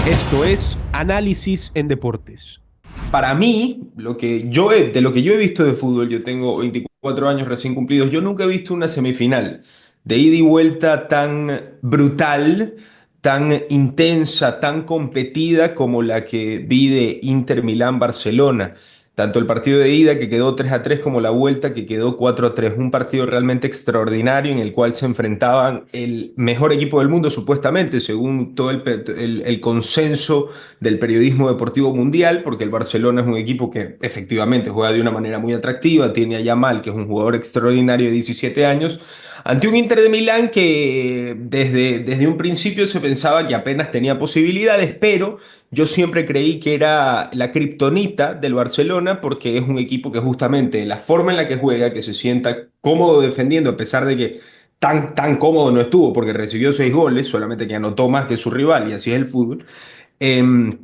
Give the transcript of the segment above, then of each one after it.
Esto es Análisis en Deportes. Para mí, de lo que yo he visto de fútbol, yo tengo 24 años recién cumplidos, yo nunca he visto una semifinal de ida y vuelta tan brutal, tan intensa, tan competida como la que vi de Inter Milán-Barcelona. Tanto el partido de ida que quedó 3-3 como la vuelta que quedó 4-3. Un partido realmente extraordinario en el cual se enfrentaban el mejor equipo del mundo, supuestamente, según todo el consenso del periodismo deportivo mundial, porque el Barcelona es un equipo que efectivamente juega de una manera muy atractiva, tiene a Yamal, que es un jugador extraordinario de 17 años, ante un Inter de Milán que desde un principio se pensaba que apenas tenía posibilidades, pero yo siempre creí que era la kriptonita del Barcelona porque es un equipo que justamente la forma en la que juega, que se sienta cómodo defendiendo, a pesar de que tan cómodo no estuvo porque recibió 6 goles, solamente que anotó más que su rival y así es el fútbol. em,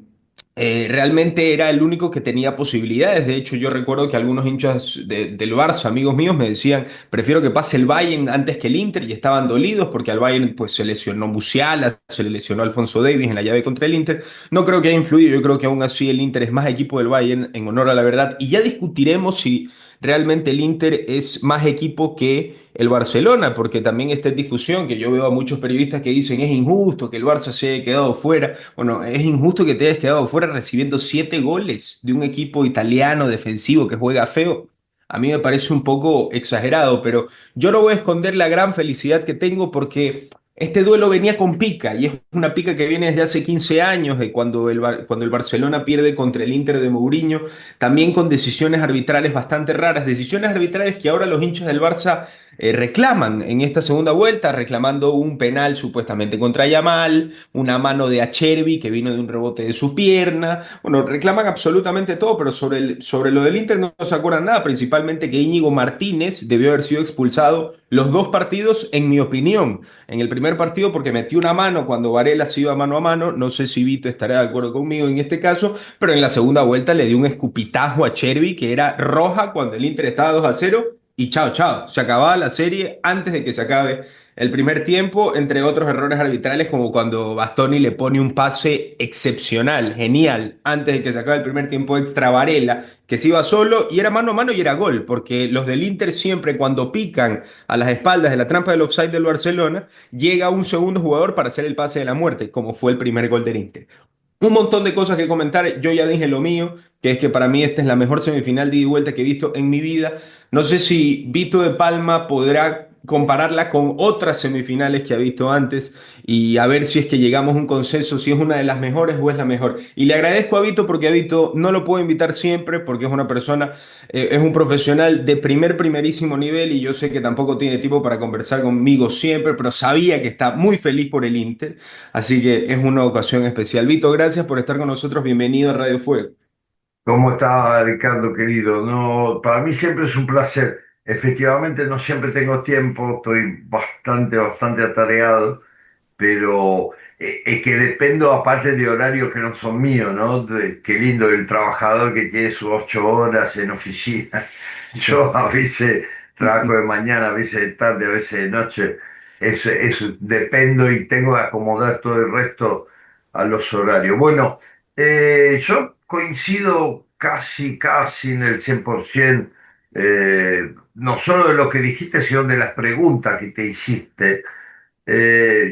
Realmente era el único que tenía posibilidades. De hecho, yo recuerdo que algunos hinchas del Barça, amigos míos, me decían, prefiero que pase el Bayern antes que el Inter, y estaban dolidos porque al Bayern pues se lesionó Musiala, se le lesionó Alfonso Davies en la llave contra el Inter. No creo que haya influido, yo creo que aún así el Inter es más equipo del Bayern, en honor a la verdad, y ya discutiremos si realmente el Inter es más equipo que el Barcelona, porque también está en discusión que yo veo a muchos periodistas que dicen es injusto que el Barça se haya quedado fuera. Bueno, es injusto que te hayas quedado fuera recibiendo 7 goles de un equipo italiano defensivo que juega feo. A mí me parece un poco exagerado, pero yo no voy a esconder la gran felicidad que tengo porque este duelo venía con pica, y es una pica que viene desde hace 15 años, de cuando el Barcelona pierde contra el Inter de Mourinho, también con decisiones arbitrales bastante raras, decisiones arbitrales que ahora los hinchas del Barça reclaman en esta segunda vuelta, reclamando un penal supuestamente contra Yamal, una mano de Acherbi que vino de un rebote de su pierna. Bueno, reclaman absolutamente todo, pero sobre lo del Inter no se acuerdan nada, principalmente que Íñigo Martínez debió haber sido expulsado los dos partidos, en mi opinión. En el primer partido porque metió una mano cuando Varela se iba mano a mano, no sé si Vito estará de acuerdo conmigo en este caso, pero en la segunda vuelta le dio un escupitajo a Chervi que era roja cuando el Inter estaba 2-0, y chao, chao. Se acababa la serie antes de que se acabe el primer tiempo, entre otros errores arbitrales, como cuando Bastoni le pone un pase excepcional, genial, antes de que se acabe el primer tiempo extra a Varela, que se iba solo y era mano a mano y era gol, porque los del Inter siempre cuando pican a las espaldas de la trampa del offside del Barcelona, llega un segundo jugador para hacer el pase de la muerte, como fue el primer gol del Inter. Un montón de cosas que comentar. Yo ya dije lo mío, que es que para mí esta es la mejor semifinal de ida y vuelta que he visto en mi vida. No sé si Vito de Palma podrá compararla con otras semifinales que ha visto antes y a ver si es que llegamos a un consenso, si es una de las mejores o es la mejor. Y le agradezco a Vito porque a Vito no lo puedo invitar siempre porque es una persona, es un profesional de primerísimo nivel, y yo sé que tampoco tiene tiempo para conversar conmigo siempre, pero sabía que está muy feliz por el Inter. Así que es una ocasión especial. Vito, gracias por estar con nosotros. Bienvenido a Radio Fuego. ¿Cómo está, Ricardo, querido? No, para mí siempre es un placer. Efectivamente, no siempre tengo tiempo, estoy bastante atareado, pero es que dependo aparte de horarios que no son míos, ¿no? Qué lindo el trabajador que tiene sus 8 horas en oficina. Yo a veces trabajo de mañana, a veces de tarde, a veces de noche. Dependo y tengo que acomodar todo el resto a los horarios. Bueno, yo coincido casi en el 100%, no solo de lo que dijiste, sino de las preguntas que te hiciste.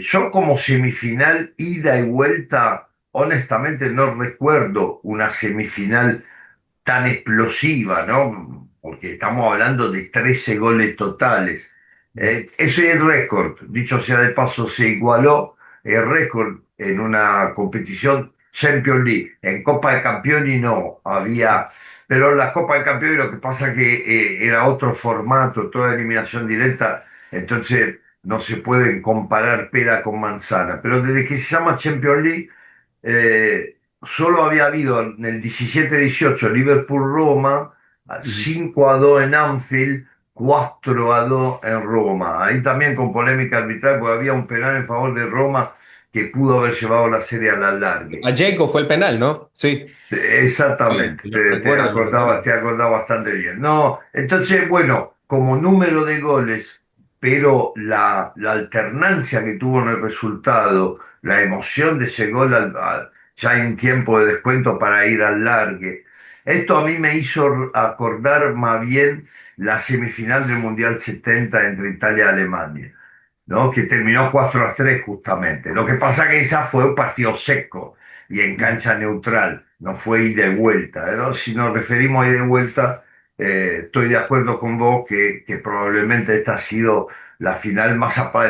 Yo como semifinal, ida y vuelta, honestamente no recuerdo una semifinal tan explosiva, ¿no? Porque estamos hablando de 13 goles totales. Ese es el récord. Dicho sea de paso, se igualó el récord en una competición Champions League. En Copa de Campeones no había, pero en la Copa de Campeones lo que pasa es que era otro formato, toda eliminación directa, entonces no se pueden comparar pera con manzana. Pero desde que se llama Champions League, solo había habido en el 17-18 Liverpool-Roma, Ujú. 5-2 en Anfield, 4-2 en Roma. Ahí también con polémica arbitral, porque había un penal en favor de Roma que pudo haber llevado la serie a la largue. A Jacob fue el penal, ¿no? Sí. Sí, Exactamente, lo recuerdo, lo te recuerdo. acordabas bastante bien. No, entonces, bueno, como número de goles, pero la alternancia que tuvo en el resultado, la emoción de ese gol ya en tiempo de descuento para ir al largue. Esto a mí me hizo acordar más bien la semifinal del Mundial 70 entre Italia y Alemania, ¿no? Que terminó 4-3 justamente. Lo que pasa que esa fue un partido seco y en cancha neutral, no fue ida y vuelta, ¿no? Si nos referimos a ida y vuelta, estoy de acuerdo con vos que probablemente esta ha sido la final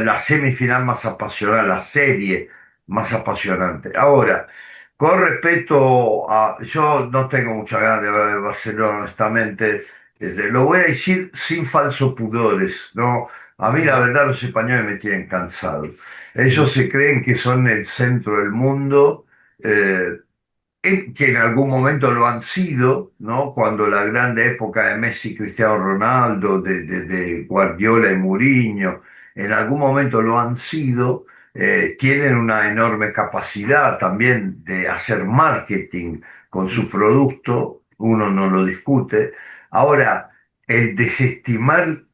la semifinal más apasionante, la serie más apasionante. Ahora, con respecto a, yo no tengo mucha ganas de hablar de Barcelona, honestamente, lo voy a decir sin falsos pudores, ¿no? A mí la Ujú, verdad los españoles me tienen cansado. ujú, Ellos se creen que son el centro del mundo, eh, que en algún momento lo han sido, ¿no? Cuando la grande época de Messi, Cristiano Ronaldo, de Guardiola y Mourinho, en algún momento lo han sido, tienen una enorme capacidad también de hacer marketing con su ujú, producto, uno no lo discute. Ahora, el desestimar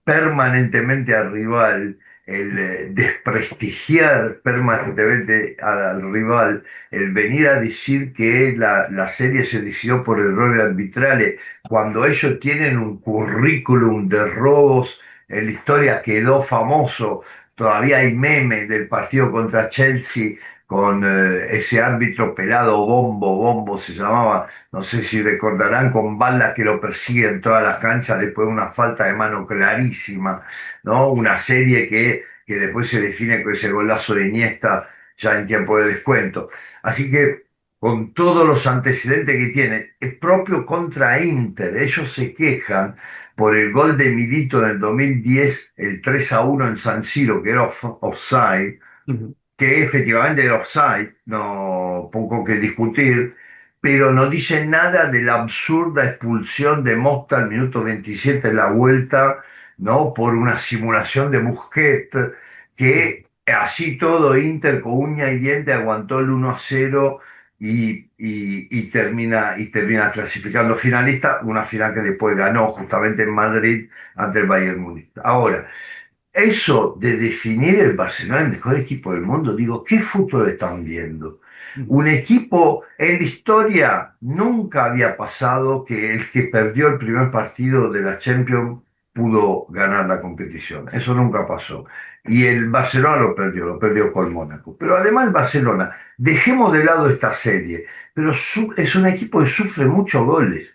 permanentemente al rival, el desprestigiar permanentemente al rival, el venir a decir que la serie se decidió por errores arbitrales, cuando ellos tienen un currículum de robos, en la historia quedó famoso, todavía hay memes del partido contra Chelsea con ese árbitro pelado Bombo, Bombo se llamaba, no sé si recordarán, con balas que lo persiguen en todas las canchas después de una falta de mano clarísima, ¿no? Una serie que después se define con ese golazo de Iniesta ya en tiempo de descuento. Así que con todos los antecedentes que tiene, es propio contra Inter. Ellos se quejan por el gol de Milito en el 2010, el 3-1 en San Siro, que era offside, ujú. que efectivamente era offside, no poco que discutir, pero no dice nada de la absurda expulsión de Mosca al minuto 27 en la vuelta, ¿no? Por una simulación de Busquets, que así todo Inter con uña y diente aguantó el 1-0 y termina clasificando finalista, una final que después ganó justamente en Madrid ante el Bayern Múnich. Ahora, eso de definir el Barcelona el mejor equipo del mundo, digo, ¿qué fútbol están viendo? Ujú, Un equipo en la historia nunca había pasado que el que perdió el primer partido de la Champions pudo ganar la competición. Eso nunca pasó. Y el Barcelona lo perdió con Mónaco. Pero además el Barcelona, dejemos de lado esta serie, pero es un equipo que sufre muchos goles.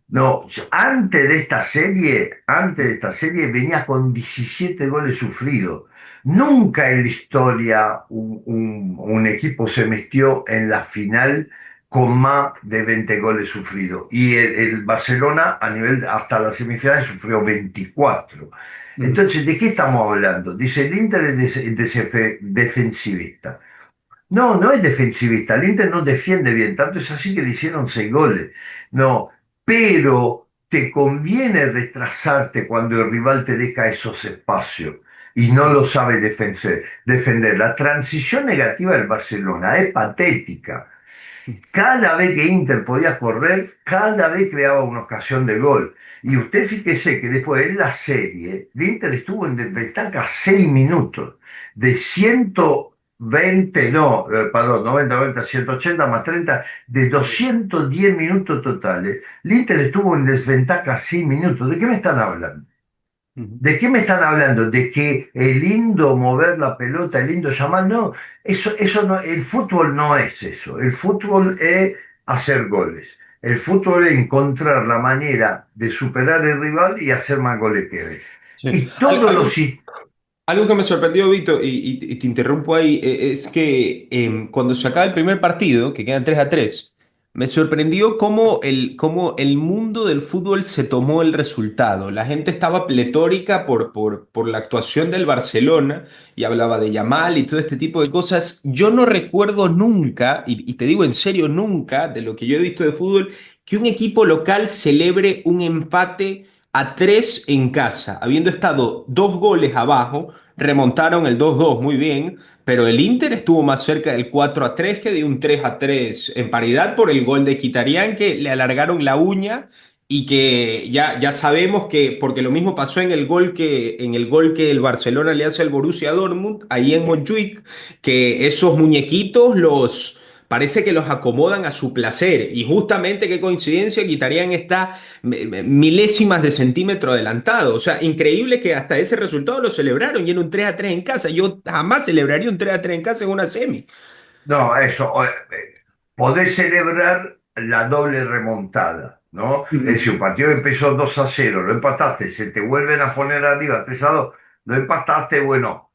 No, antes de esta serie venía con 17 goles sufridos. Nunca en la historia un equipo se metió en la final con más de 20 goles sufridos. Y el Barcelona a nivel hasta la semifinal sufrió 24. ujú. Entonces, ¿de qué estamos hablando? Dice, el Inter es defensivista. No, no es defensivista. El Inter no defiende bien. Tanto es así que le hicieron 6 goles. No, pero te conviene retrasarte cuando el rival te deja esos espacios y no lo sabe defender. La transición negativa del Barcelona es patética. Cada vez que Inter podía correr, cada vez creaba una ocasión de gol. Y usted fíjese que después en la serie, el Inter estuvo en desventaja 6 minutos. De 120, no, perdón, 90, 90, 180 más 30, de 210 minutos totales, el Inter estuvo en desventaja 6 minutos. ¿De qué me están hablando? Ujú. ¿De qué me están hablando? ¿De que es lindo mover la pelota, es lindo llamar? No, eso no, el fútbol no es eso. El fútbol es hacer goles. El fútbol es encontrar la manera de superar el rival y hacer más goles que él. Sí. Y todos los... Algo que me sorprendió, Vito, y te interrumpo ahí, es que cuando se acaba el primer partido, que quedan 3-3, me sorprendió cómo el mundo del fútbol se tomó el resultado. La gente estaba pletórica por la actuación del Barcelona y hablaba de Yamal y todo este tipo de cosas. Yo no recuerdo nunca, y te digo en serio, nunca, de lo que yo he visto de fútbol, que un equipo local celebre un empate a 3 en casa, habiendo estado 2 goles abajo, remontaron el 2-2 muy bien, pero el Inter estuvo más cerca del 4-3 que de un 3-3 en paridad por el gol de Kitarian que le alargaron la uña y que ya sabemos que, porque lo mismo pasó en el gol que el Barcelona le hace al Borussia Dortmund, ahí en Montjuic, que esos muñequitos parece que los acomodan a su placer y justamente qué coincidencia quitarían esta milésimas de centímetro adelantado. O sea, increíble que hasta ese resultado lo celebraron y era un 3-3 en casa. Yo jamás celebraría un 3-3 en casa en una semi. No, eso, podés celebrar la doble remontada, ¿no? Es Ujú. decir, un partido empezó 2-0, lo empataste, se te vuelven a poner arriba 3-2, lo empataste, bueno,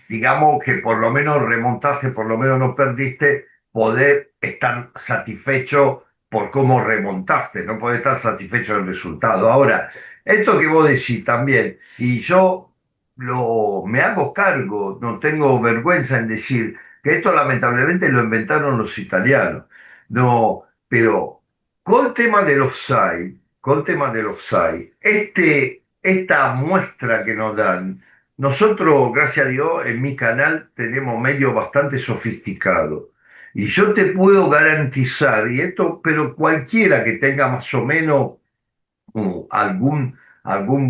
digamos que por lo menos remontaste, por lo menos no perdiste, poder estar satisfecho por cómo remontaste, no podés estar satisfecho del resultado. Ahora, esto que vos decís también, y yo me hago cargo, no tengo vergüenza en decir, que esto lamentablemente lo inventaron los italianos. No, pero con tema del offside, con tema del offside, esta muestra que nos dan, nosotros, gracias a Dios, en mi canal tenemos medios bastante sofisticados. Y yo te puedo garantizar, y esto, pero cualquiera que tenga más o menos algún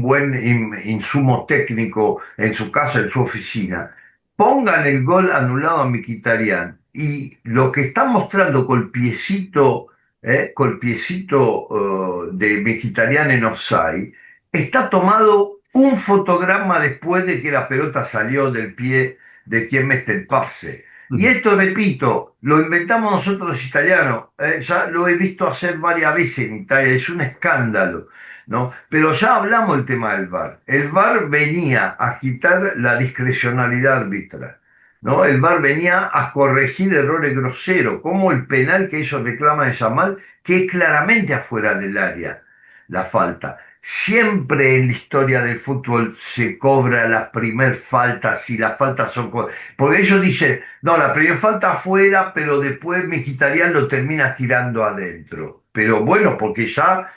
buen insumo técnico en su casa, en su oficina, pongan el gol anulado a Mkhitaryan y lo que está mostrando col piecito de Mkhitaryan en offside, está tomado un fotograma después de que la pelota salió del pie de quien mete el pase. Y Ujú. esto, repito, lo inventamos nosotros los italianos, ya lo he visto hacer varias veces en Italia, es un escándalo. ¿No? Pero ya hablamos del tema del VAR. El VAR venía a quitar la discrecionalidad arbitral, ¿no? El VAR venía a corregir errores groseros, como el penal que ellos reclaman de Yamal, que es claramente afuera del área la falta. Siempre en la historia del fútbol se cobra las primer faltas y las faltas son... Porque ellos dicen, no, la primera falta afuera, pero después Mkhitaryan lo termina tirando adentro. Pero bueno, porque ya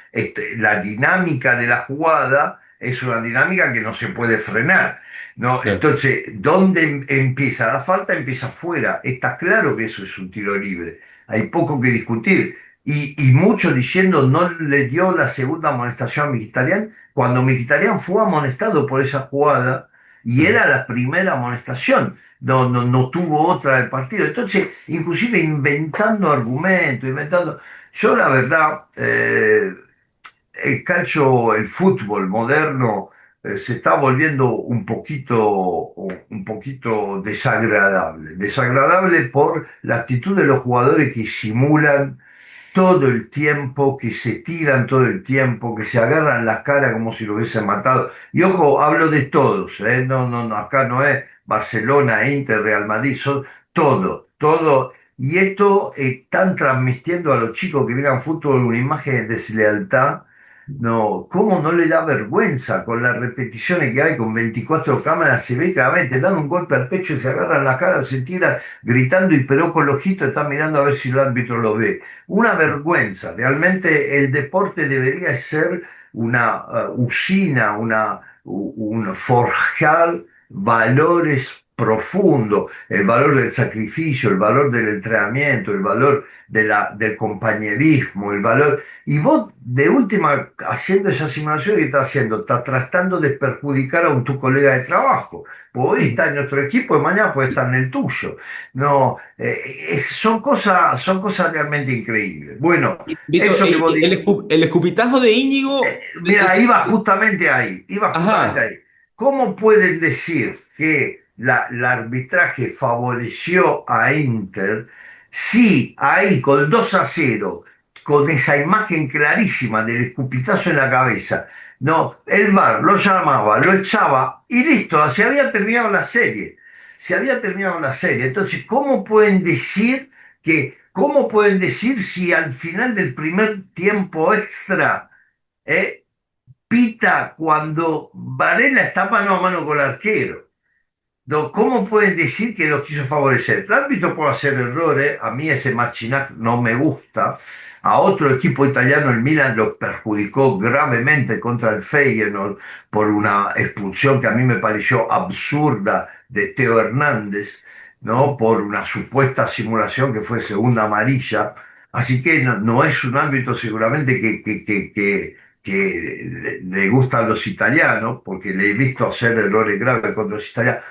la dinámica de la jugada es una dinámica que no se puede frenar. ¿No? Claro. Entonces, ¿dónde empieza? La falta empieza afuera. Está claro que eso es un tiro libre. Hay poco que discutir. Y muchos diciendo no le dio la segunda amonestación a Mkhitaryan, cuando Mkhitaryan fue amonestado por esa jugada y Ujú. era la primera amonestación. No tuvo otra del partido. Entonces, inclusive inventando argumentos, inventando... Yo la verdad, el calcio, el fútbol moderno se está volviendo un poquito desagradable. Desagradable por la actitud de los jugadores que simulan todo el tiempo, que se tiran todo el tiempo, que se agarran la cara como si lo hubiesen matado. Y ojo, hablo de todos, ¿eh? No, acá no es Barcelona, Inter, Real Madrid, son todo, todo. Y esto están transmitiendo a los chicos que miran fútbol una imagen de deslealtad. No, ¿cómo no le da vergüenza con las repeticiones que hay con 24 cámaras? Se ve claramente, dan un golpe al pecho y se agarran la cara, se tiran gritando y pero con los ojitos están mirando a ver si el árbitro lo ve. Una vergüenza. Realmente el deporte debería ser una usina, un forjar valores profundos, el valor del sacrificio, el valor del entrenamiento, el valor del compañerismo, el valor... Y vos, de última, haciendo esa simulación que estás haciendo, estás tratando de perjudicar a tu colega de trabajo. Pues hoy está en nuestro equipo y mañana puede estar en el tuyo. No, son cosas realmente increíbles. Bueno, Vito, eso que vos dices, el escupitajo de Íñigo, mira, iba justamente ajá, ahí. ¿Cómo pueden decir que el arbitraje favoreció a Inter si ahí con 2-0, con esa imagen clarísima del escupitazo en la cabeza, no, el VAR lo llamaba, lo echaba y listo, se había terminado la serie. Se había terminado la serie. Entonces, cómo pueden decir si al final del primer tiempo extra, eh, pita cuando Varela está mano a mano con el arquero? No, ¿cómo pueden decir que lo quiso favorecer? El árbitro puede hacer errores, a mí ese Maccinac no me gusta, a otro equipo italiano, el Milan, lo perjudicó gravemente contra el Feyenoord por una expulsión que a mí me pareció absurda de Teo Hernández, ¿no? Por una supuesta simulación que fue segunda amarilla. Así que no es un árbitro seguramente que le gustan los italianos, porque le he visto hacer errores graves contra los italianos.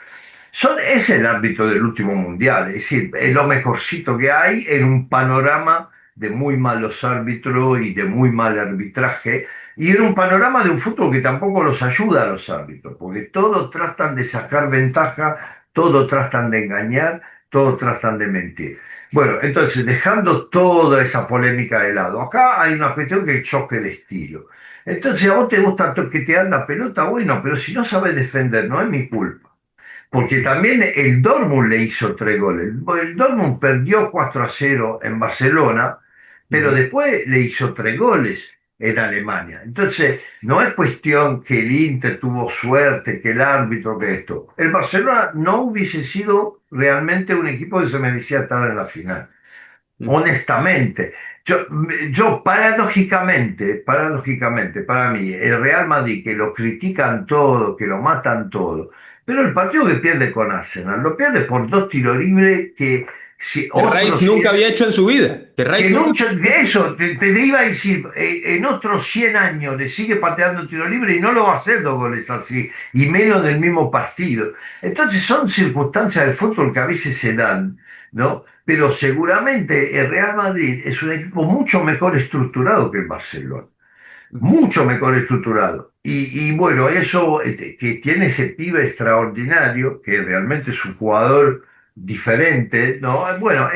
Es el árbitro del último mundial, es decir, es lo mejorcito que hay en un panorama de muy malos árbitros y de muy mal arbitraje, y en un panorama de un fútbol que tampoco los ayuda a los árbitros, porque todos tratan de sacar ventaja, todos tratan de engañar, todos tratan de mentir. Bueno, entonces, dejando toda esa polémica de lado, acá hay una cuestión que es el choque de estilo. Entonces, a vos te gusta toquetear la pelota, bueno, pero si no sabes defender, no es mi culpa. Porque también el Dortmund le hizo 3 goles. El Dortmund perdió 4-0 en Barcelona, pero Ujú. después le hizo 3 goles en Alemania. Entonces, no es cuestión que el Inter tuvo suerte, que el árbitro, que esto. El Barcelona no hubiese sido realmente un equipo que se merecía estar en la final, Ujú. honestamente. Yo paradójicamente, para mí, el Real Madrid, que lo critican todo, que lo matan todo, pero el partido que pierde con Arsenal, lo pierde por 2 tiros libres que si Que Rice otros nunca había hecho en su vida. Que que Rice nunca. nunca, que eso, te iba a decir, en otros 100 años le sigue pateando tiro libre y no lo va a hacer 2 goles así, y menos del mismo partido. Entonces son circunstancias del fútbol que a veces se dan, ¿no? Pero seguramente el Real Madrid es un equipo mucho mejor estructurado que el Barcelona, Ujú. mucho mejor estructurado. Y bueno, eso que tiene ese pibe extraordinario, que realmente es un jugador diferente, ¿no? Bueno,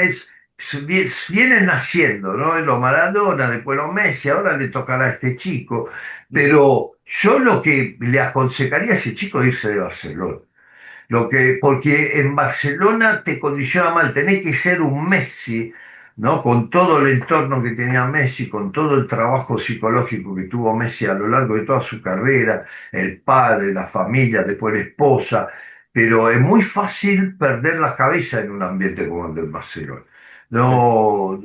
viene naciendo, ¿no? Lo Maradona, después los Messi, ahora le tocará a este chico. Ujú. Pero yo lo que le aconsejaría a ese chico es irse de Barcelona. Porque en Barcelona te condiciona mal, tenés que ser un Messi, ¿no? Con todo el entorno que tenía Messi, con todo el trabajo psicológico que tuvo Messi a lo largo de toda su carrera, el padre, la familia, después la esposa, pero es muy fácil perder la cabeza en un ambiente como el del Barcelona. Sí. No,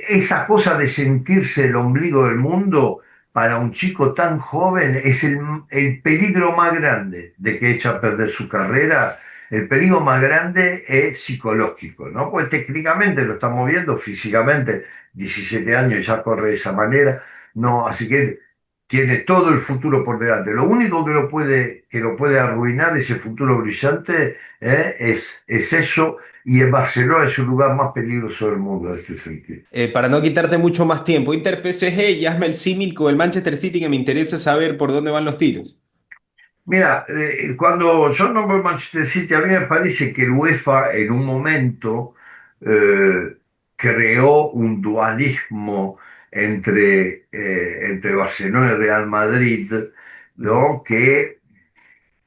esa cosa de sentirse el ombligo del mundo para un chico tan joven es el peligro más grande de que echa a perder su carrera. El peligro más grande es psicológico, ¿no? Pues técnicamente lo estamos viendo, físicamente, 17 años ya corre de esa manera, no, así que tiene todo el futuro por delante. Lo único que lo puede arruinar ese futuro brillante, es eso, y en Barcelona es el lugar más peligroso del mundo en este sentido. Para no quitarte mucho más tiempo, Inter PSG y hazme el símil con el Manchester City que me interesa saber por dónde van los tiros. Mira, cuando yo nombro el Manchester City, a mí me parece que el UEFA en un momento eh, creó un dualismo entre Barcelona y Real Madrid, Ujú. ¿no? Que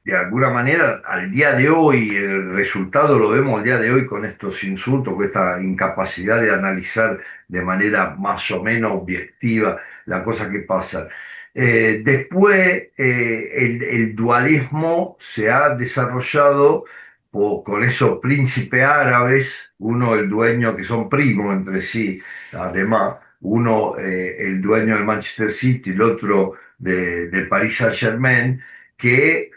de alguna manera al día de hoy, el resultado lo vemos al día de hoy con estos insultos, con esta incapacidad de analizar de manera más o menos objetiva la cosa que pasa. Después, el dualismo se ha desarrollado con esos príncipes árabes, uno el dueño, que son primos entre sí, además, uno el dueño del Manchester City, el otro del Paris Saint-Germain, que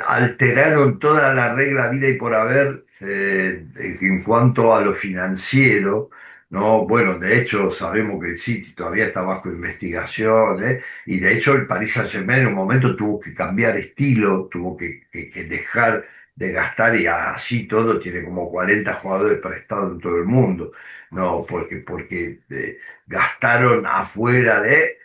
alteraron toda la regla vida y por haber, en cuanto a lo financiero, ¿no? Bueno, de hecho sabemos que el City todavía está bajo investigación, ¿eh? Y de hecho el Paris Saint-Germain en un momento tuvo que cambiar estilo, tuvo que dejar de gastar, y así todo tiene como 40 jugadores prestados en todo el mundo, ¿no? Porque gastaron afuera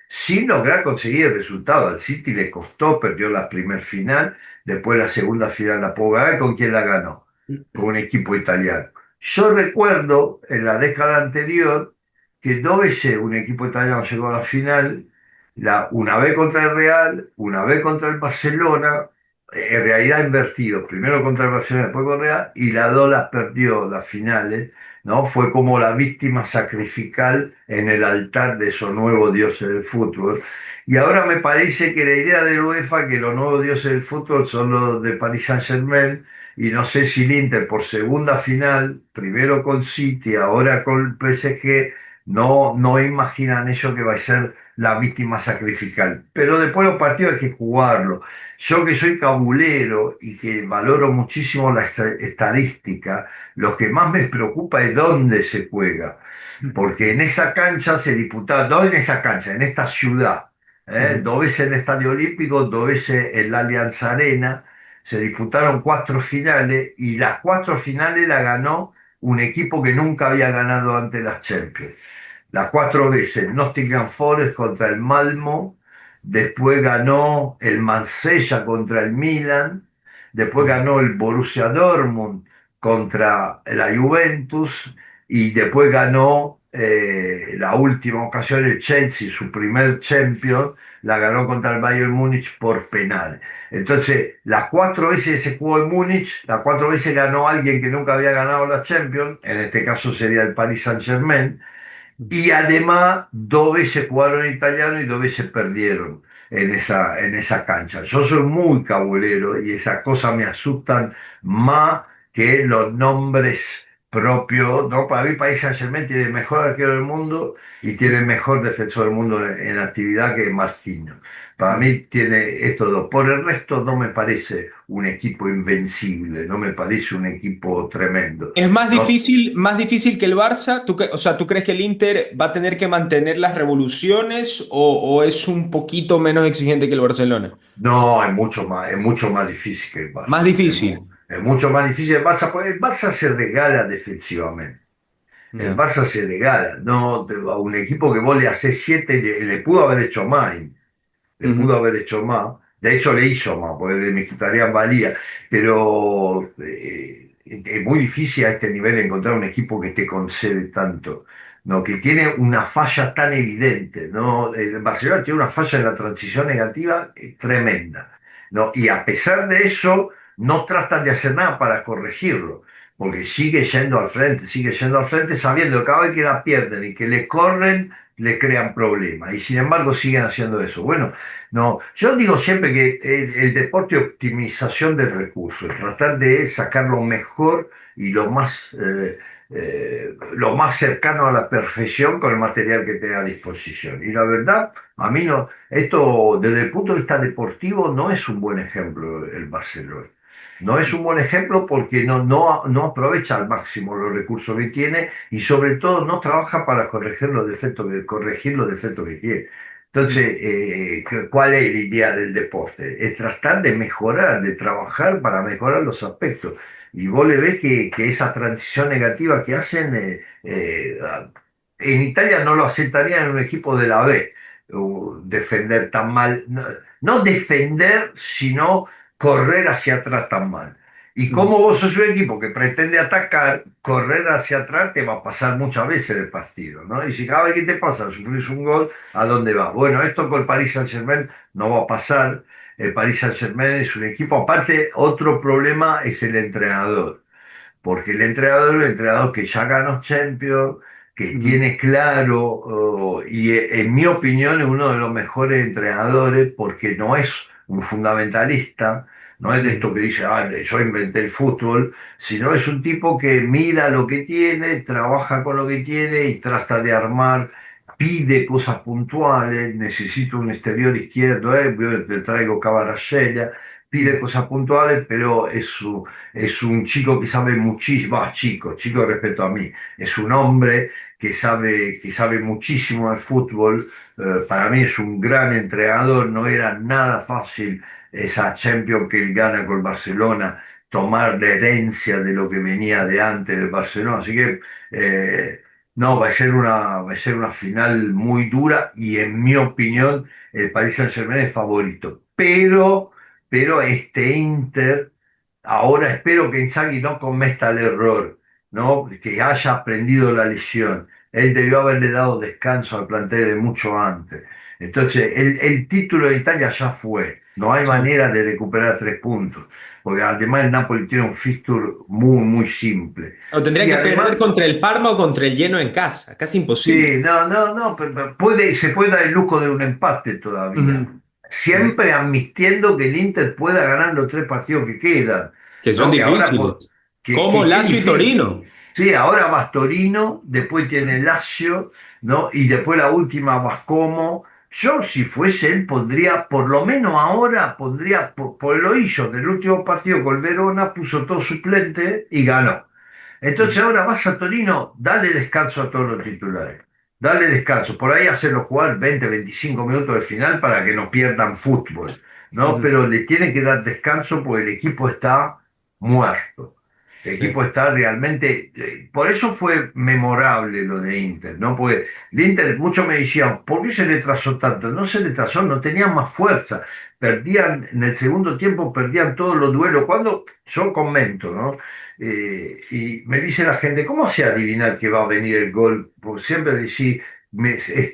sin lograr conseguir el resultado. Al City le costó, perdió la primer final. Después la segunda final la pudo ganar. ¿Con quién la ganó? Con un equipo italiano. Yo recuerdo en la década anterior que 2 veces un equipo italiano llegó a la final, una vez contra el Real, una vez contra el Barcelona, en realidad invertido, primero contra el Barcelona, después con el Real, y las dos las perdió las finales, ¿no? Fue como la víctima sacrificial en el altar de esos nuevos dioses del fútbol. Y ahora me parece que la idea de la UEFA, que los nuevos dioses del fútbol son los de Paris Saint-Germain, y no sé si el Inter por segunda final, primero con City, ahora con el PSG, no imaginan ellos que va a ser la víctima sacrificial. Pero después los partidos hay que jugarlos. Yo que soy cabulero y que valoro muchísimo la estadística, lo que más me preocupa es dónde se juega. Porque en esa cancha se disputaba, no en esa cancha, en esta ciudad, Ujú. 2 veces en el Estadio Olímpico, 2 veces en la Alianza Arena, se disputaron 4 finales y las 4 finales la ganó un equipo que nunca había ganado antes las Champions. Las 4 veces, Nottingham Forest contra el Malmo, después ganó el Marsella contra el Milan, después ganó el Borussia Dortmund contra la Juventus y después ganó la última ocasión el Chelsea, su primer Champions, la ganó contra el Bayern Múnich por penal. Entonces, las 4 veces se jugó en Múnich, las 4 veces ganó alguien que nunca había ganado la Champions, en este caso sería el Paris Saint-Germain, y además 2 veces jugaron italiano y 2 veces perdieron en esa cancha. Yo soy muy cabulero y esas cosas me asustan más que los nombres propios. ¿No? Para mí Paris Saint-Germain tiene el mejor arquero del mundo y tiene el mejor defensor del mundo en actividad, que es Marquinhos. Para mí tiene estos dos. Por el resto no me parece un equipo invencible, no me parece un equipo tremendo. ¿Es ¿No? más difícil que el Barça? O sea, ¿tú crees que el Inter va a tener que mantener las revoluciones o es un poquito menos exigente que el Barcelona? No, es mucho más difícil que el Más Barça. difícil. Es mucho más difícil el Barça, porque el Barça se regala defensivamente. El Ya. Barça se regala. No, a un equipo que vos le haces 7, le pudo haber hecho más. Le Ujú. pudo haber hecho más. De hecho, le hizo más, porque de Mkhitaryan valía. Pero es muy difícil a este nivel encontrar un equipo que te concede tanto. ¿No? Que tiene una falla tan evidente. ¿No? El Barcelona tiene una falla en la transición negativa tremenda. ¿No? Y a pesar de eso, no tratan de hacer nada para corregirlo. Porque sigue yendo al frente, sabiendo que cada vez que la pierden y que le corren, le crean problemas. Y sin embargo siguen haciendo eso. Bueno, no, yo digo siempre que el deporte es optimización del recurso, es tratar de sacar lo mejor y lo más cercano a la perfección con el material que tenga a disposición. Y la verdad, a mí no, esto desde el punto de vista deportivo no es un buen ejemplo el Barcelona. No es un buen ejemplo porque no aprovecha al máximo los recursos que tiene y sobre todo no trabaja para corregir los defectos que tiene. Entonces, ¿cuál es la idea del deporte? Es tratar de mejorar, de trabajar para mejorar los aspectos. Y vos le ves que esa transición negativa que hacen, en Italia no lo aceptarían en un equipo de la B, defender tan mal. No, no defender, sino correr hacia atrás tan mal. Y Ujú. como vos sos un equipo que pretende atacar, correr hacia atrás te va a pasar muchas veces en el partido, ¿no? Y si cada vez que te pasa, sufrís un gol, ¿a dónde va? Bueno, esto con el Paris Saint-Germain no va a pasar. El Paris Saint-Germain es un equipo, aparte, otro problema es el entrenador, porque el entrenador que ya ganó Champions, que Ujú. tiene claro, y en mi opinión es uno de los mejores entrenadores, porque no es un fundamentalista, no es de Ujú. esto que dice, ah, yo inventé el fútbol, sino es un tipo que mira lo que tiene, trabaja con lo que tiene y trata de armar. Pide cosas puntuales, necesito un exterior izquierdo, yo te traigo Cabarasella, pide Ujú. cosas puntuales, pero es un chico que sabe muchísimo, chico respecto a mí, es un hombre que sabe muchísimo de fútbol. Para mí es un gran entrenador, no era nada fácil esa Champions que él gana con Barcelona, tomar la herencia de lo que venía de antes del Barcelona, así que no, va a ser una final muy dura y en mi opinión el Paris Saint-Germain es favorito, pero este Inter. Ahora espero que Inzaghi no cometa el error, ¿no? Que haya aprendido la lección. Él debió haberle dado descanso al plantel mucho antes. Entonces, el título de Italia ya fue. No hay Sí. manera de recuperar 3 puntos, porque además el Napoli tiene un fixture muy, muy simple. O tendría Y que perder además, contra el Parma o contra el Genoa en casa. Casi imposible. sí, no, no, no, pero se puede dar el lujo de un empate todavía. Ujú. Ujú. Siempre admitiendo que el Inter pueda ganar los 3 partidos que quedan, Que son ¿no? Que ahora, difíciles. que Como qué Lazio y difícil. Torino. Sí, ahora vas Torino, después tiene Lazio, ¿no? Y después la última vas Como. Yo, si fuese él, pondría, por lo menos ahora, pondría, lo hizo en el último partido con el Verona, puso todo suplente y ganó. Entonces Ujú. ahora vas a Torino, dale descanso a todos los titulares. Dale descanso. Por ahí hacerlos jugar 20, 25 minutos de final para que no pierdan fútbol. ¿no? Ujú. Pero le tiene que dar descanso porque el equipo está muerto. El Sí. equipo está realmente, por eso fue memorable lo de Inter, ¿no? Porque el Inter, muchos me decían, ¿por qué se le trazó tanto? No se le trazó, no tenían más fuerza. Perdían, en el segundo tiempo perdían todos los duelos. Cuando yo comento, ¿no? Y me dice la gente, ¿cómo se adivinar que va a venir el gol? Porque siempre decís,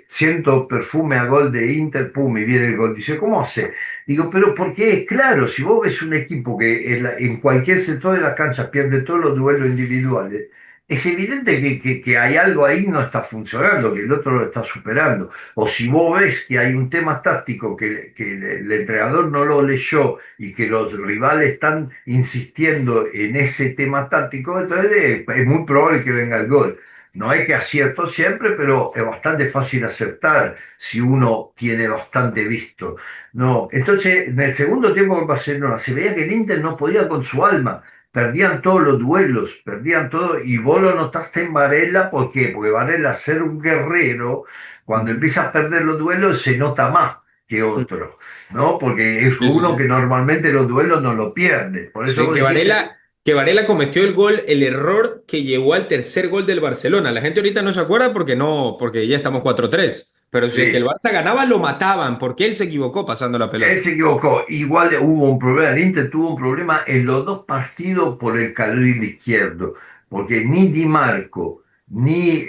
siento perfume a gol de Inter, pum, y viene el gol. Dice, ¿cómo hace? Digo, pero porque es claro, si vos ves un equipo que en cualquier sector de la cancha pierde todos los duelos individuales, es evidente que hay algo ahí no está funcionando, que el otro lo está superando. O si vos ves que hay un tema táctico que el entrenador no lo leyó y que los rivales están insistiendo en ese tema táctico, entonces es muy probable que venga el gol. No hay que acierto siempre, pero es bastante fácil acertar si uno tiene bastante visto. No, entonces en el segundo tiempo con Barcelona se veía que el Inter no podía con su alma, perdían todos los duelos, perdían todo, y vos lo notaste en Varela, ¿por qué? Porque Varela, ser un guerrero, cuando Ujú. empieza a perder los duelos se nota más que otro, ¿no? Porque es Sí, sí, uno sí. que normalmente los duelos no lo pierde. Por eso Sí, vos dijiste, Que Varela cometió el gol, el error que llevó al tercer gol del Barcelona. La gente ahorita no se acuerda porque no, porque ya estamos 4-3. Pero si es que el sí, Barça ganaba, lo mataban, porque él se equivocó pasando la él pelota. se equivocó. Igual hubo un problema, el Inter tuvo un problema en los dos partidos por el carril izquierdo, porque ni Di Marco ni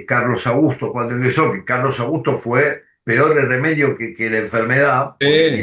Carlos Augusto, cuando ingresó, que Carlos Augusto fue peor de remedio que la enfermedad, porque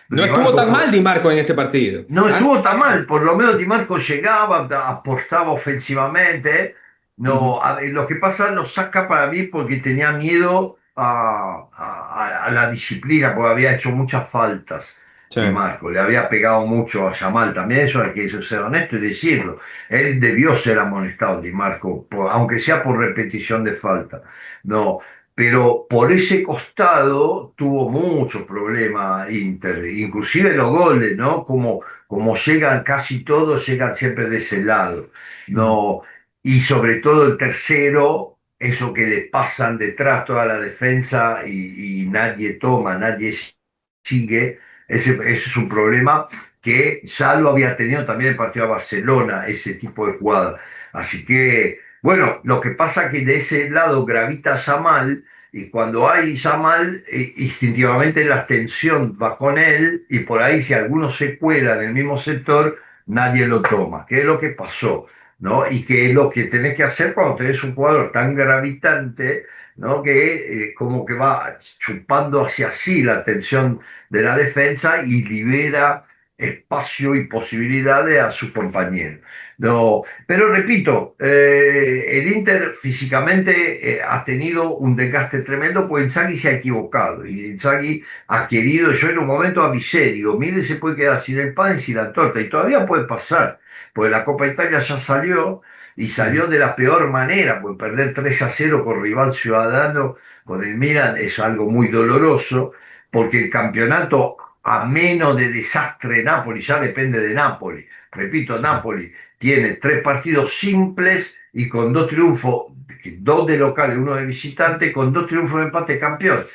No Di estuvo Marco tan fue, mal Di Marco en este partido. no ¿Ah? estuvo tan mal, por lo menos Di Marco llegaba, apostaba ofensivamente. Ujú. No, lo que pasa lo saca para mí porque tenía miedo a la disciplina, porque había hecho muchas faltas. Sí. Di Marco, le había pegado mucho a Yamal también, eso hay que ser honesto y decirlo. Él debió ser amonestado, Di Marco, aunque sea por repetición de falta. No, pero por ese costado tuvo muchos problemas Inter, inclusive los goles, ¿no? Como llegan casi todos, llegan siempre de ese lado, Ujú. ¿no? Y sobre todo el tercero, eso que le pasan detrás toda la defensa y nadie toma, nadie sigue, ese es un problema que ya lo había tenido también el partido de Barcelona, ese tipo de jugada. Así que, bueno, lo que pasa que de ese lado gravita Yamal y cuando hay Yamal, instintivamente la tensión va con él y por ahí si alguno se cuela en el mismo sector, nadie lo toma. ¿Qué es lo que pasó? ¿No? Y que es lo que tenés que hacer cuando tenés un jugador tan gravitante, ¿no? Que como que va chupando hacia sí la atención de la defensa y libera espacio y posibilidades a su compañero. No, pero repito, el Inter físicamente ha tenido un desgaste tremendo porque Inzaghi se ha equivocado y Inzaghi ha querido, yo en un momento avisé, digo, mire, se puede quedar sin el pan y sin la torta y todavía puede pasar, porque la Copa Italia ya salió y Ujú. salió de la peor manera, pues perder 3-0 con rival ciudadano, con el Milan, es algo muy doloroso, porque el campeonato, a menos de desastre Napoli, ya depende de Napoli. Repito, Napoli tiene tres partidos simples y con dos triunfos, dos de local y uno de visitante, con dos triunfos de empate campeón,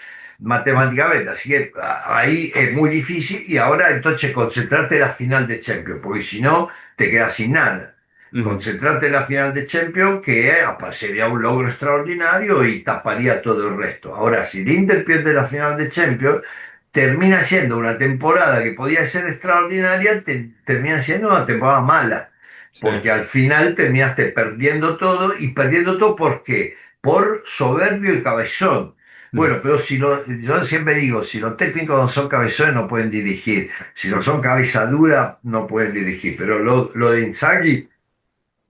matemáticamente. Así que ahí es muy difícil y ahora entonces concentrarte en la final de Champions, porque si no, te quedas sin nada. Ujú. Concentrarte en la final de Champions, que sería un logro extraordinario y taparía todo el resto. Ahora, si el Inter pierde la final de Champions, termina siendo una temporada que podía ser extraordinaria, termina siendo una temporada mala, Sí. porque al final terminaste perdiendo todo y perdiendo todo ¿por qué? Por soberbio y cabezón. Ujú. Bueno, pero si yo siempre digo, si los técnicos no son cabezones no pueden dirigir, si no son cabeza dura no pueden dirigir, pero lo de Inzaghi.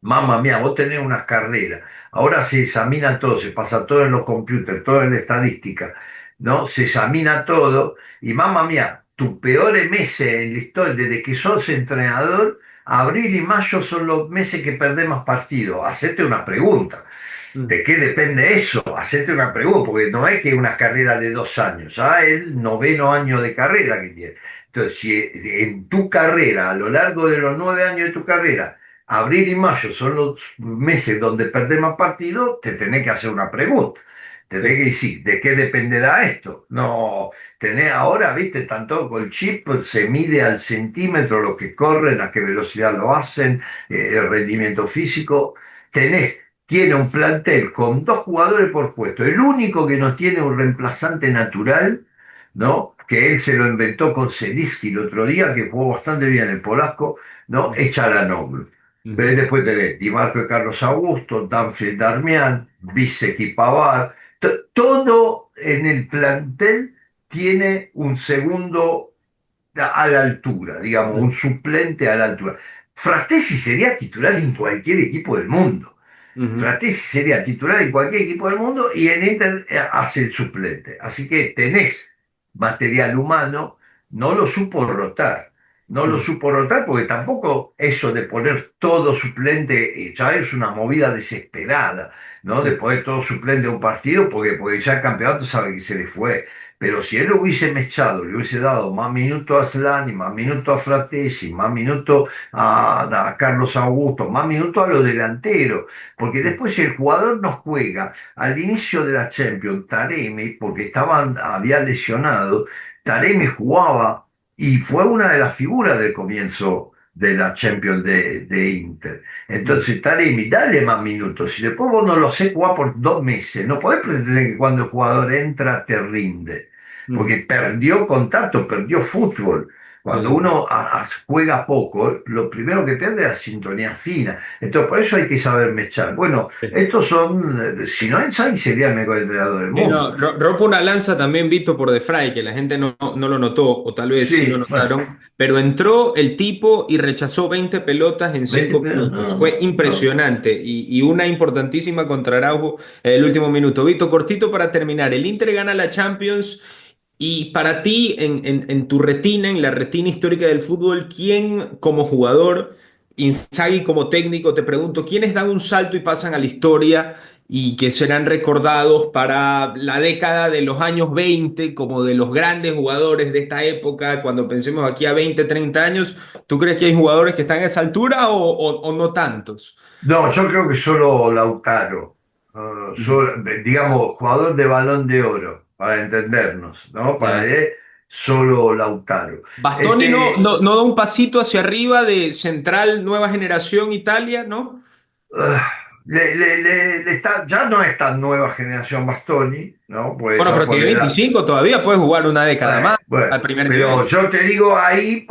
Mamma mía, vos tenés una carrera. Ahora se examina todo, se pasa todo en los computers, todo en la estadística, ¿no? Se examina todo y mamma mía, tus peores meses en la historia, desde que sos entrenador, abril y mayo son los meses que perdés más partidos. Hacete una pregunta. Ujú. ¿De qué depende eso? Hacete una pregunta, porque no es que una carrera de 2 años, ya es el noveno año de carrera que tiene. Entonces, si en tu carrera, a lo largo de los 9 años de tu carrera, abril y mayo son los meses donde perdés más partidos, te tenés que hacer una pregunta. tenés que decir, ¿de qué dependerá esto? No, tenés ahora, viste, tanto con el chip se mide al centímetro lo que corren, a qué velocidad lo hacen, el rendimiento físico. Tiene un plantel con 2 jugadores por puesto. El único que no tiene un reemplazante natural, ¿no? Que él se lo inventó con Zeliski el otro día, que jugó bastante bien el polaco, ¿no? Es Çalhanoğlu. Ujú, Después tenés Di Marco y Carlos Augusto, Danfield Darmian, Bisek y Pavard. Todo en el plantel tiene un segundo a la altura, digamos, un suplente a la altura. Frattesi sería titular en cualquier equipo del mundo. ujú, Frattesi sería titular en cualquier equipo del mundo y en Inter hace el suplente. Así que tenés material humano, no lo supo rotar. No lo ujú, supo rotar porque tampoco eso de poner todo suplente ya es una movida desesperada, ¿no? De ujú, poner todo suplente a un partido porque ya el campeonato sabe que se le fue. Pero si él lo hubiese mechado, le hubiese dado más minutos a Slani, más minutos a Frattesi, más minutos a Carlos Augusto, más minutos a los delanteros, porque ujú, después si el jugador no juega al inicio de la Champions, Taremi, porque había lesionado, Taremi jugaba y fue una de las figuras del comienzo de la Champions de Inter. ujú, Entonces, Taremi, dale más minutos. Si después vos no lo sé jugar por 2 meses, no podés pretender que cuando el jugador entra te rinde, porque ujú. perdió contacto, perdió fútbol. Sí, Cuando sí, sí. uno juega poco, lo primero que pierde es la sintonía fina. Entonces, por eso hay que saber mechar. Bueno, Sí. estos son, si no Inzaghi sería el mejor entrenador del Sí, no, mundo. rompo una lanza también, Vito, por De Frey, que la gente no lo notó, o tal vez sí lo Sí, bueno, notaron, pero entró el tipo y rechazó 20 pelotas en 20 5 pero minutos. no, Fue no. impresionante y una importantísima contra Araujo en el último minuto. Vito, cortito para terminar. El Inter gana la Champions y para ti, en tu retina, en la retina histórica del fútbol, ¿quién como jugador, Inzaghi como técnico, te pregunto, quiénes dan un salto y pasan a la historia y que serán recordados para la década de los años 20 como de los grandes jugadores de esta época, cuando pensemos aquí a 20 30 años? ¿Tú crees que hay jugadores que están a esa altura o no tantos? No, yo creo que solo Lautaro, Ujú. digamos, jugador de Balón de Oro, para entendernos, ¿no? Para Ya. él, solo Lautaro. Bastoni Este, no da un pasito hacia arriba de central, nueva generación Italia, ¿no? ah, ya no es tan nueva generación Bastoni, ¿no? Pues Bueno, ya pero por tiene la edad. 25, todavía puede jugar una década más Bueno, al primer pero nivel. yo te digo ahí,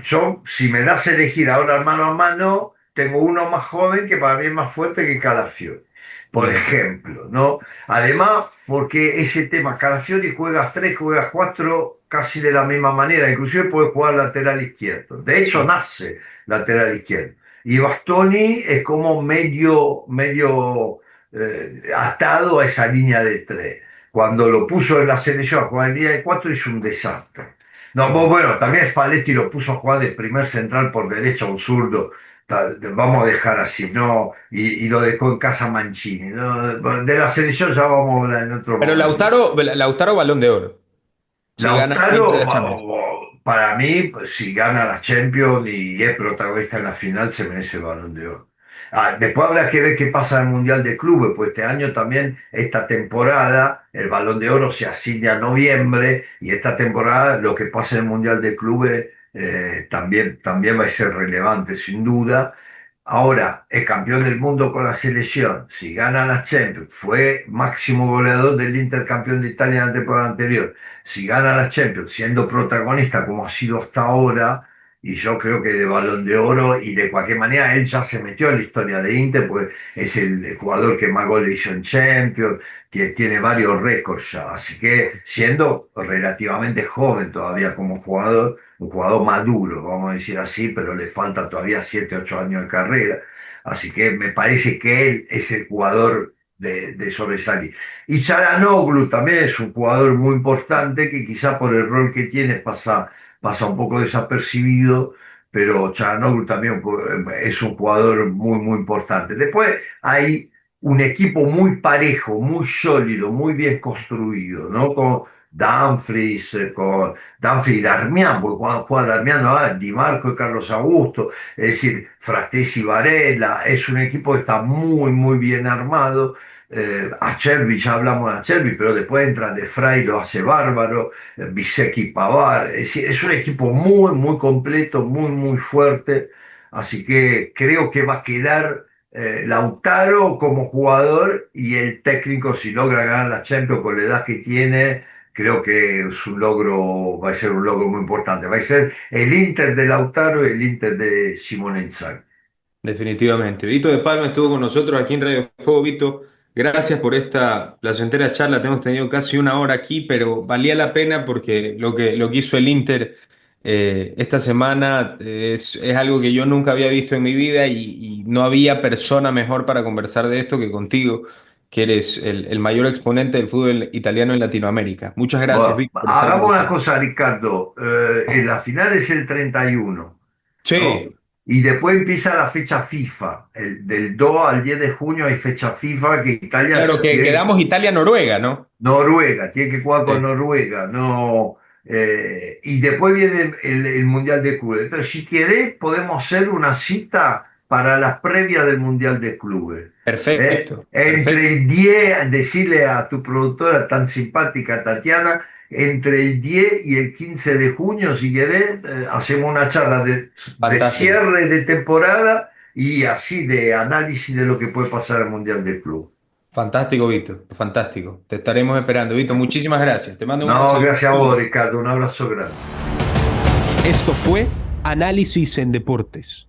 yo, si me das a elegir ahora mano a mano, tengo uno más joven que para mí es más fuerte que Calafiori, por Ya. ejemplo, ¿no? Además, porque ese tema, Calafiori juegas 3, juegas 4, casi de la misma manera, inclusive puede jugar lateral izquierdo. De hecho, nace lateral izquierdo. Y Bastoni es como medio atado a esa línea de 3. Cuando lo puso en la selección a jugar en línea de 4 hizo un desastre. No, Ujú. bueno, también Spalletti lo puso a jugar de primer central por derecha, un zurdo. Vamos a dejar así, ¿no? Y lo dejó en casa Mancini, ¿no? De la selección ya vamos a hablar en otro Pero momento. Lautaro Balón de Oro. Si gana el Inter Lautaro, la Champions. para mí, pues, si gana la Champions y es protagonista en la final, se merece el Balón de Oro. Después habrá que ver qué pasa en el Mundial de Clubes, pues este año también, esta temporada, el Balón de Oro se asigna a noviembre y esta temporada lo que pasa en el Mundial de Clubes también va a ser relevante, sin duda. Ahora, es campeón del mundo con la selección. Si gana la Champions, fue máximo goleador del Inter campeón de Italia en la temporada anterior. Si gana la Champions, siendo protagonista como ha sido hasta ahora, y yo creo que de Balón de Oro, y de cualquier manera él ya se metió en la historia de Inter, pues es el jugador que más goles hizo en Champions, que tiene varios récords ya. Así que siendo relativamente joven todavía como jugador, un jugador maduro, vamos a decir así, pero le falta todavía 7 8 años de carrera. Así que me parece que él es el jugador de sobresalir. Y Çalhanoğlu también es un jugador muy importante que quizá por el rol que tiene pasa un poco desapercibido, pero Çalhanoğlu también es un jugador muy importante. Después hay un equipo muy parejo, muy sólido, muy bien construido, ¿no? Con Dumfries, con Danfield y Darmian, porque cuando juega Darmian, ¿no? Di Marco y Carlos Augusto, es decir, Frattesi y Varela, es un equipo que está muy bien armado. Acerbi, ya hablamos de Acerbi, pero después entra De Frey, lo hace bárbaro, Bisecki Pavar, es decir, es un equipo muy, muy completo, muy, muy fuerte, así que creo que va a quedar Lautaro como jugador y el técnico, si logra ganar la Champions con la edad que tiene, creo que es un logro, va a ser un logro muy importante, va a ser el Inter de Lautaro y el Inter de Simone Inzaghi. Definitivamente. Vito de Palma estuvo con nosotros aquí en Radio Fuego. Vito, gracias por esta placentera charla. Te hemos tenido casi una hora aquí, pero valía la pena porque lo que hizo el Inter esta semana es algo que yo nunca había visto en mi vida y no había persona mejor para conversar de esto que contigo, que eres el mayor exponente del fútbol italiano en Latinoamérica. Muchas gracias, Bueno, Vito, por estar con hagamos una nosotros. cosa, Ricardo. En la final es el 31, ¿no? Sí, Y después empieza la fecha FIFA. Del 2 al 10 de junio hay fecha FIFA que Italia claro que tiene, quedamos Italia-Noruega, ¿no? Noruega, tiene que jugar con Sí, Noruega, no, y después viene el Mundial de Clubes. Entonces, si querés, podemos hacer una cita para las previas del Mundial de Clubes. perfecto, Entre perfecto. el 10, decirle a tu productora tan simpática, Tatiana, entre el 10 y el 15 de junio, si querés, hacemos una charla de Fantástico. cierre de temporada y así de análisis de lo que puede pasar al Mundial de Clubes. Fantástico, Víctor. Fantástico. Te estaremos esperando. Víctor, muchísimas gracias. Te mando un No, saludo. gracias a vos, Ricardo. Un abrazo grande. Esto fue Análisis en Deportes.